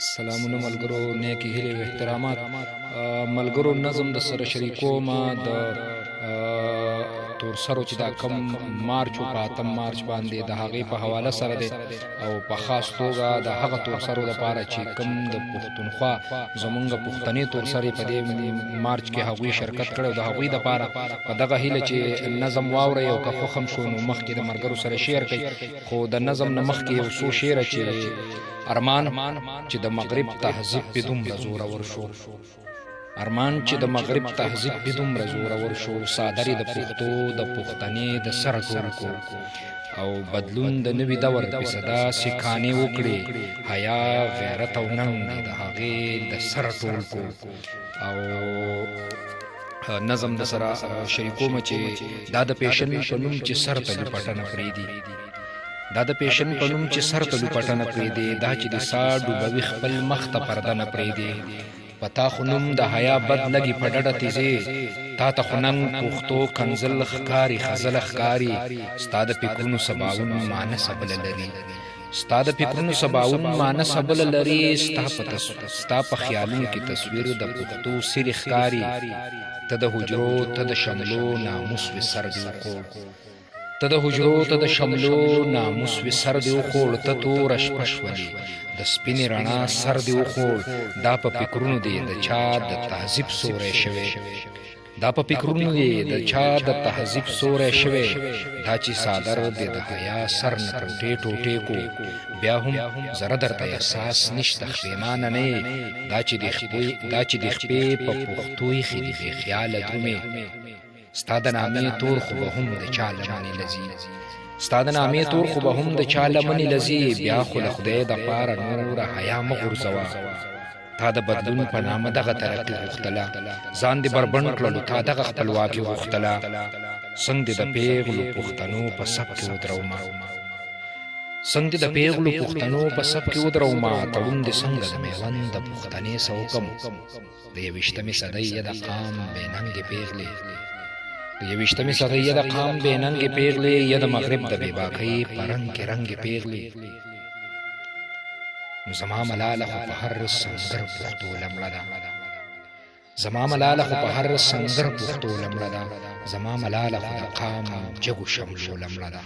سلامونه ملګرو، نیکی هیلې او احترامات. ملګرو، نظم د سره شریکوم د تورسرو چې دا کم مارچ په 8 مارچ باندې د هغې په حواله سره دی او په خاص توګه د هغه تورسرو دپاره چې کم د پښتونخوا زمونږ پښتنې تورسرې په دې مارچ کې هغوی شرکت کړی او د هغوی دپاره په دغه هیله چې نظم واورئ او که خوښ هم شو نو مخکې د ملګرو سره شیر کړئ. خو د نظم نه مخکې یو څو شعره چې ارمان چې د مغرب تهذیب په دومره زورور شو، ارمان چې د مغرب تهذیب په دومره زورور شو، صادرې د پښتو د پښتنې د سر ټول کو او بدلون د نوي دور په صدا سکانې وکړي، حیا غیرت او ننګ د هغې د سر ټول کو. او نظم د سره شریکوم چې دا د پیشن په نوم چې سر ته لپټنه پرېږدي، دا د پیشن په نوم چې سر ته لپټنه پرېږدي، دا چې د سا ډوبوي خپل مخ ته پرده نه پرېږدي. پتا خو نوم د حیا بد لګي په ډډه تیزې، تا ته خو ننګ پښتو کنزل ښکاري خزل ښکاري، ستا د فکرونو سباوون مانه سبله لري، ستا د فکرونو سباوون مانه سبله لري، ستا په خیالونو کې تصویر د پښتو سری ښکاري، ته د حجرو ته د شملو ناموس وي سر دې وخوړ، ته د حجرو ته د شملو ناموس وي سر دې وخوړ، ته توره شپه شولې د سپینې رڼا سر دې وخوړ، دا په فکرونو دی د چا د تهذیب سوری شوی، دا په فکرونو دی د چا د تهذیب سوری شوی، دا چې صادر دی د حیا سر نه ټوټې ټوټې کو، بیا هم زره درته احساس نشته خپېمانه نه یې، دا چې د خپې په پښتو ایښې دي بې خیاله درومې، ستا د نامې تور خو به هم د چا لمنې لځي، ستا د نامې تور خو به هم د چا لمنې لځي، بیا خو له خدای دپاره نوره حیا مه غورځوه، تا د بدلون په نامه دغه ترقي غوښتله، ځان دې بربنډ کړلو تا دغه خپلواکي غوښتله، څنګ دې د پیغلو پښتنو په صف کې ودرومه، څنګ دې د پیغلو پښتنو په صف کې ودرومه، تړون دې څنګه د میوند د پښتنې څه وکم، د 21مې صدۍ یې د قام بې ننګې پیغلې، د 21مې صدۍ یې د قام بې ننګې پیغلې، یا د مغرب د بې باکۍ په رنګ کې رنګې پیغلې، نو زما ملاله خو په هر سنګر پښتو لمړه ده، زما ملاله خو په هر سنګر پښتو لمړه ده، زما ملاله خو د قام جګو شملو لمړه ده.